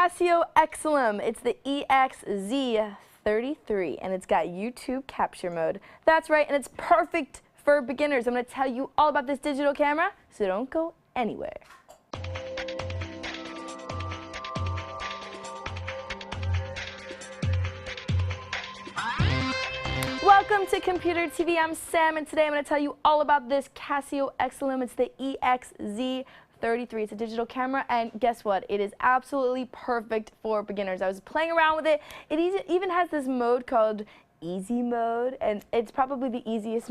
Casio EX-Z33. It's the EX-Z33, and it's got YouTube capture mode. That's right, and it's perfect for beginners. I'm going to tell you all about this digital camera, so don't go anywhere. Welcome to Computer TV. I'm Sam, and today I'm going to tell you all about this Casio EX-Z33. It's the EX-Z33. It's a digital camera, and guess what? It is absolutely perfect for beginners. I was playing around with it. It even has this mode called Easy Mode, and it's probably the easiest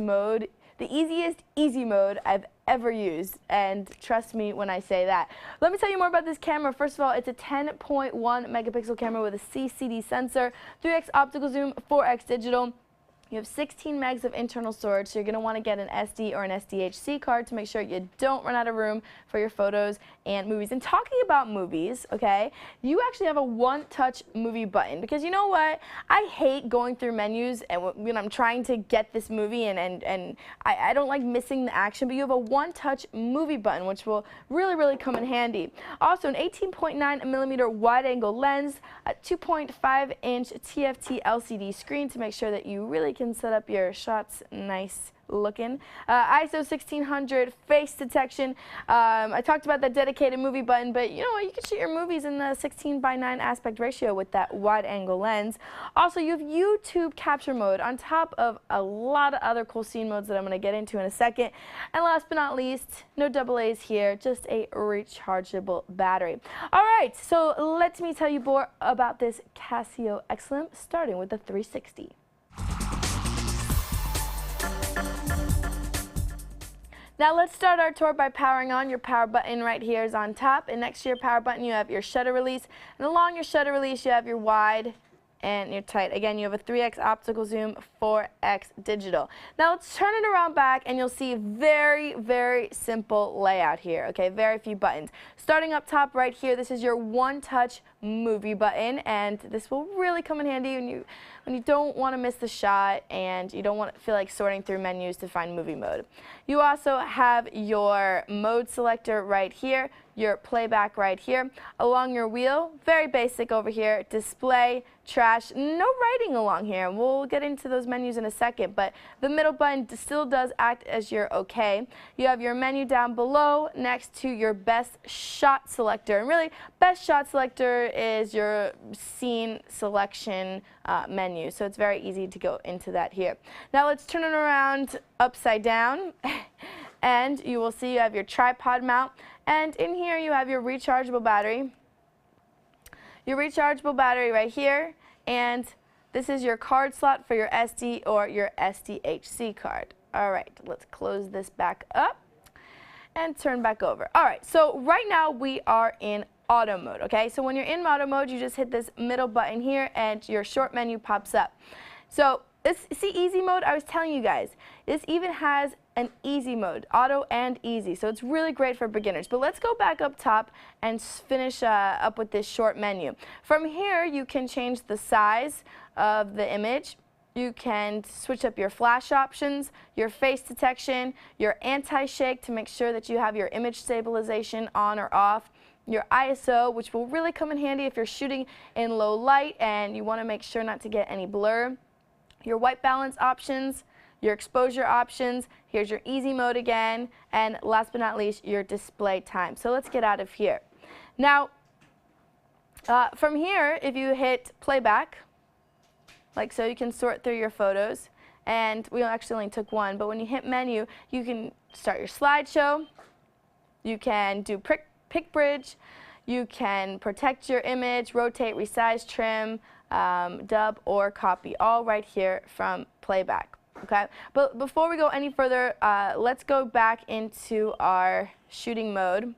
easy mode I've ever used, and trust me when I say that. Let me tell you more about this camera. First of all, it's a 10.1 megapixel camera with a CCD sensor, 3x optical zoom, 4x digital. You have 16 megs of internal storage, so you're going to want to get an SD or an SDHC card to make sure you don't run out of room for your photos and movies. And talking about movies, okay, you actually have a one-touch movie button, because you know what? I hate going through menus and when I'm trying to get this movie, and I don't like missing the action, but you have a one-touch movie button, which will really come in handy. Also, an 18.9mm wide-angle lens, a 2.5-inch TFT LCD screen to make sure that you really can set up your shots nice looking. ISO 1600 face detection. I talked about that dedicated movie button, but you know what? You can shoot your movies in the 16:9 aspect ratio with that wide angle lens. Also, you have YouTube capture mode on top of a lot of other cool scene modes that I'm going to get into in a second. And last but not least, no double A's here, just a rechargeable battery. All right, so let me tell you more about this Casio EX-Z33, starting with the 360. Now let's start our tour by powering on. Your power button right here is on top, and next to your power button you have your shutter release, and along your shutter release you have your wide and your tight. Again, you have a 3x optical zoom, 4x digital. Now let's turn it around back, and you'll see very simple layout here, okay? Very few buttons. Starting up top right here, this is your one-touch movie button, and this will really come in handy when you don't want to miss the shot and you don't want to feel like sorting through menus to find movie mode. You also have your mode selector right here, your playback right here. Along your wheel, very basic over here, display, trash, no writing along here. We'll get into those menus in a second, but the middle button still does act as your OK. You have your menu down below next to your best shot selector, and really best shot selector is your scene selection menu, so it's very easy to go into that here. Now let's turn it around upside down, and you will see you have your tripod mount, and in here you have your rechargeable battery. Your rechargeable battery right here, and this is your card slot for your SD or your SDHC card. All right, let's close this back up and turn back over. All right, so right now we are in auto mode, okay? So when you're in auto mode, you just hit this middle button here and your short menu pops up. So see easy mode, I was telling you guys, this even has an easy mode, auto and easy, so it's really great for beginners. But let's go back up top and finish up with this short menu. From here, you can change the size of the image. You can switch up your flash options, your face detection, your anti-shake to make sure that you have your image stabilization on or off, your ISO, which will really come in handy if you're shooting in low light and you want to make sure not to get any blur, your white balance options, your exposure options, here's your easy mode again, and last but not least, your display time. So let's get out of here. Now, from here, if you hit playback, like so, you can sort through your photos, and we actually only took one, but when you hit menu, you can start your slideshow, you can do pick bridge, you can protect your image, rotate, resize, trim, dub, or copy, all right here from playback. Okay, but before we go any further, let's go back into our shooting mode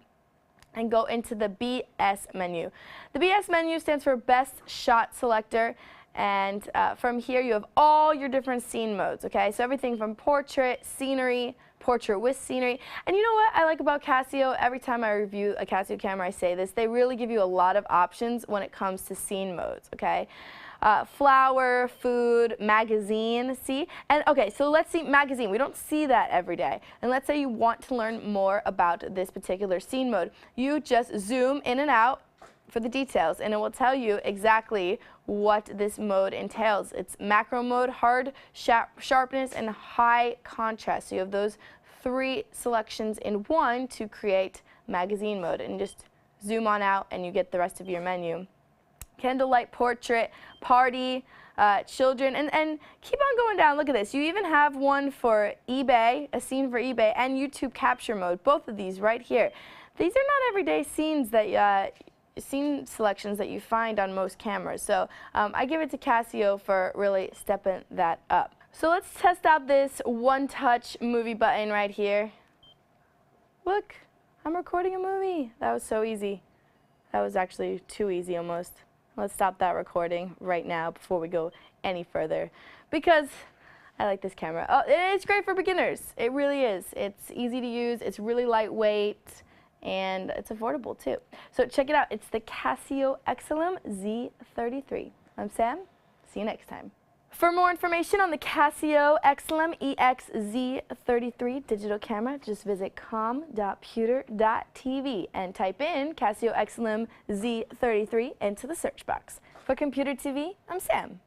and go into the BS menu. The BS menu stands for Best Shot Selector, and from here you have all your different scene modes, okay? So everything from portrait, scenery, portrait with scenery. And you know what I like about Casio? Every time I review a Casio camera, I say this, they really give you a lot of options when it comes to scene modes, okay? Flower, food, magazine, see? And okay, so let's see magazine. We don't see that every day. And let's say you want to learn more about this particular scene mode. You just zoom in and out, for the details, and it will tell you exactly what this mode entails. It's macro mode, hard sharpness, and high contrast. So you have those 3 selections in one to create magazine mode, and just zoom on out and you get the rest of your menu. Candlelight, portrait, party, children, and keep on going down. Look at this. You even have one for eBay, a scene for eBay, and YouTube capture mode. Both of these right here. These are not everyday scenes that scene selections that you find on most cameras. So I give it to Casio for really stepping that up. So let's test out this one-touch movie button right here. Look, I'm recording a movie. That was so easy. That was actually too easy almost. Let's stop that recording right now before we go any further, because I like this camera. Oh, it's great for beginners. It really is. It's easy to use. It's really lightweight, and it's affordable too. So check it out. It's the Casio EX-Z33. I'm Sam. See you next time. For more information on the Casio EX-Z33 Digital Camera, just visit computertv and type in Casio EX-Z33 into the search box. For Computer TV, I'm Sam.